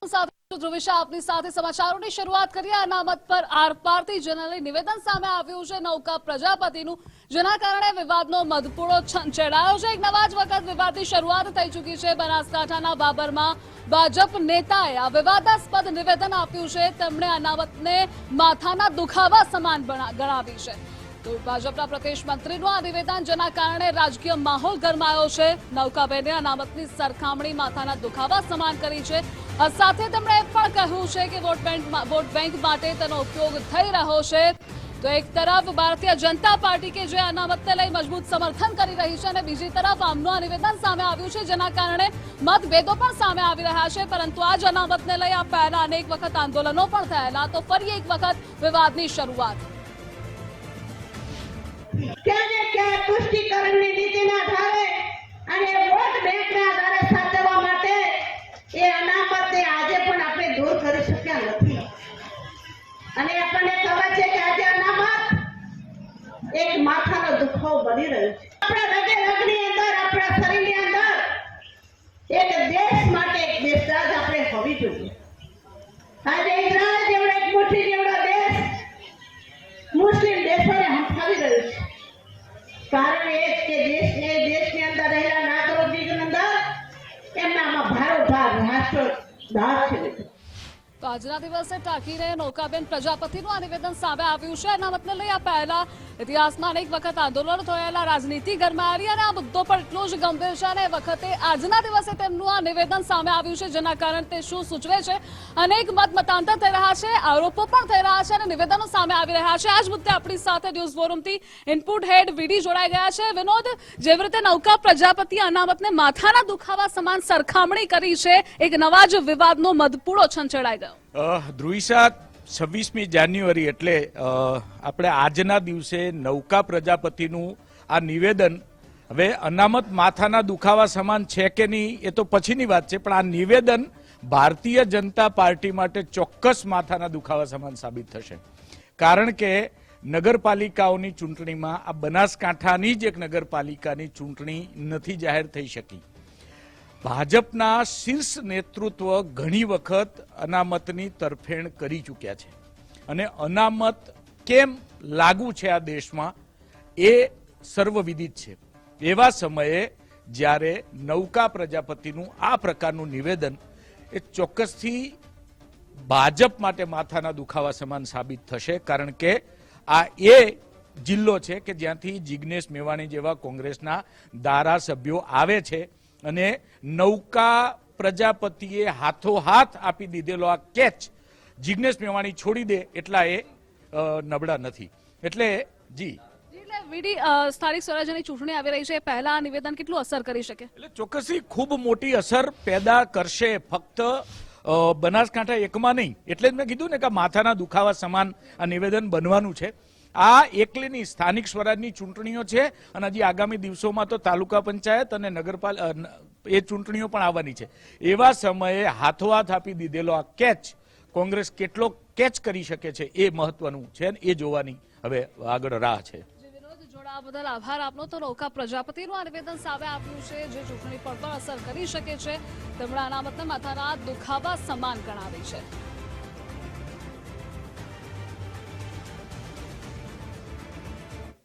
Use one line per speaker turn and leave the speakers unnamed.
ધ્રુવિશા આપની સાથે સમાચારોની શરૂઆત કરીએ। અનામત પર આરપારથી જનરલી નિવેદન સામે આવ્યું છે નૌકા પ્રજાપતિનું, જેના કારણે વિવાદનો મધપૂડો છંછેડાયો છે। એક નવા જ વખત વિવાદની શરૂઆત થઈ ચૂકી છે। બનાસકાંઠાના બાબરમાં ભાજપ નેતાએ આ વિવાદાસ્પદ નિવેદન આપ્યું છે। તેમણે અનામતને માથાના દુખાવા સમાન ગણાવી છે। તો ભાજપના પ્રદેશ મંત્રીનું આ નિવેદન, જેના કારણે રાજકીય માહોલ ગરમાયો છે। નૌકાબેને અનામતની સરખામણી માથાના દુખાવા સમાન કરી છે। સાથે તેમણે એ પણ કહ્યું છે કે વોટ બેંક માટે તેનો ઉપયોગ થઈ રહ્યો છે। તો એક તરફ ભારતીય જનતા પાર્ટી કે જે અનામતને લઈ મજબૂત સમર્થન કરી રહી છે, અને બીજી તરફ આમનું આ નિવેદન સામે આવ્યું છે, જેના કારણે મતભેદો પણ સામે આવી રહ્યા છે। પરંતુ આ જ અનામતને લઈ આ પહેલા અનેક વખત આંદોલનો પણ થયેલા, તો ફરી એક વખત વિવાદની શરૂઆત।
ક્યારે ક્યારે પુષ્ટિકરણની નીતિના આધારે અને વોટ બેંકના આધારે સાચવવા માટે એ અનામતને આજે પણ આપણે દૂર કરી શક્યા નથી। અને આપણને ખબર છે કે આજે અનામત એક માથાનો દુખાવો બની રહ્યો છે। આપણા રગની અંદર, આપણા શરીરની અંદર એક દેશ માટે એક દેશરાજ આપણે હોવી જોઈએ। આજે ઇઝરાયલ જેવડો એક મુઠ્ઠી જેવડો દેશ મુસ્લિમ દેશોને હંફાવી રહ્યું છે। કારણ એ કે દેશની અંદર રહેલા નાગરિકોની અંદર એમનામાં ભારોભાર રાષ્ટ્રદાર છે।
તો આજના દિવસે ટાંકીને નૌકાબેન પ્રજાપતિનું આ નિવેદન સામે આવ્યું છે। અનામતને લઈ આ પહેલા ઇતિહાસમાં અનેક વખત આંદોલનો થયેલા, રાજનીતિ ગરમાયેલી, અને આ મુદ્દો પણ એટલો જ ગંભીર છે। અને વખતે આજના દિવસે તેમનું આ નિવેદન સામે આવ્યું છે, જેના કારણે તે શું સૂચવે છે? અનેક મતાંતર થઈ રહ્યા છે, આરોપો પણ થઈ રહ્યા છે, અને નિવેદનો સામે આવી રહ્યા છે। આ જ મુદ્દે આપણી સાથે ન્યૂઝ ફોરમથી ઇનપુટ હેડ વીડી જોડાઈ ગયા છે। વિનોદ, જેવી રીતે નૌકા પ્રજાપતિ અનામતને માથાના દુખાવા સમાન સરખામણી કરી છે, એક નવા જ વિવાદનો મધપૂડો છંછેડાઈ ગયો।
ધ્રુવિશા, 26મી જાન્યુઆરી એટલે આપણે આજના દિવસે નૌકા પ્રજાપતિનું આ નિવેદન, હવે અનામત માથાના દુખાવા સમાન છે કે નહીં એ તો પછીની વાત છે, પણ આ નિવેદન ભારતીય જનતા પાર્ટી માટે ચોક્કસ માથાના દુખાવા સમાન સાબિત થશે। કારણ કે નગરપાલિકાઓની ચૂંટણીમાં આ બનાસકાંઠાની જ એક નગરપાલિકાની ચૂંટણી નથી જાહેર થઈ શકી। ભાજપના શીર્ષ નેતૃત્વ ઘણી વખત અનામતની તરફેણ કરી ચૂક્યા છે, અને અનામત કેમ લાગુ છે આ દેશમાં એ સર્વવિદિત છે। એવા સમયે જ્યારે નૌકા પ્રજાપતિનું આ પ્રકારનું નિવેદન એ ચોક્કસથી ભાજપ માટે માથાના દુખાવા સમાન સાબિત થશે। કારણ કે આ એ જિલ્લો છે કે જ્યાંથી જિગ્નેશ મેવાણી જેવા કોંગ્રેસના ધારાસભ્યો આવે છે, અને નૌકા પ્રજાપતિએ હાથોહાથ આપી દીધેલો આ કેચ જિગ્નેશ મેવાણી છોડી દે એટલા એ નબળા નથી। એટલે જી
સ્થાનિક સ્વરાજ્યની ચૂંટણી આવી રહી છે, પહેલા આ નિવેદન કેટલું અસર કરી શકે? એટલે
ચોક્કસથી ખૂબ મોટી અસર પેદા કરશે। ફક્ત બનાસકાંઠા એકમાં નહીં, એટલે જ મેં કીધું ને કે માથાના દુખાવા સમાન આ નિવેદન બનવાનું છે। આ એકલીની સ્થાનિક સ્વરાજની ચૂંટણીઓ છે, અને હજી આગામી દિવસોમાં તો તાલુકા પંચાયત અને નગરપાલિકા એ ચૂંટણીઓ પણ આવવાની છે। એવા સમયે હાથોહાથ આપી દીધેલો આ કેચ કોંગ્રેસ કેટલો કેચ કરી શકે છે એ મહત્વનું છે, એ જોવાની હવે આગળ રાહ છે।
જોડાવા બદલ આભાર આપનો। તો નૌકા પ્રજાપતિનું આ નિવેદન સામે આવ્યું છે, જે ચૂંટણી પર પણ અસર કરી શકે છે। તેમણે અનામતને માથાના દુખાવા સમાન ગણાવી છે।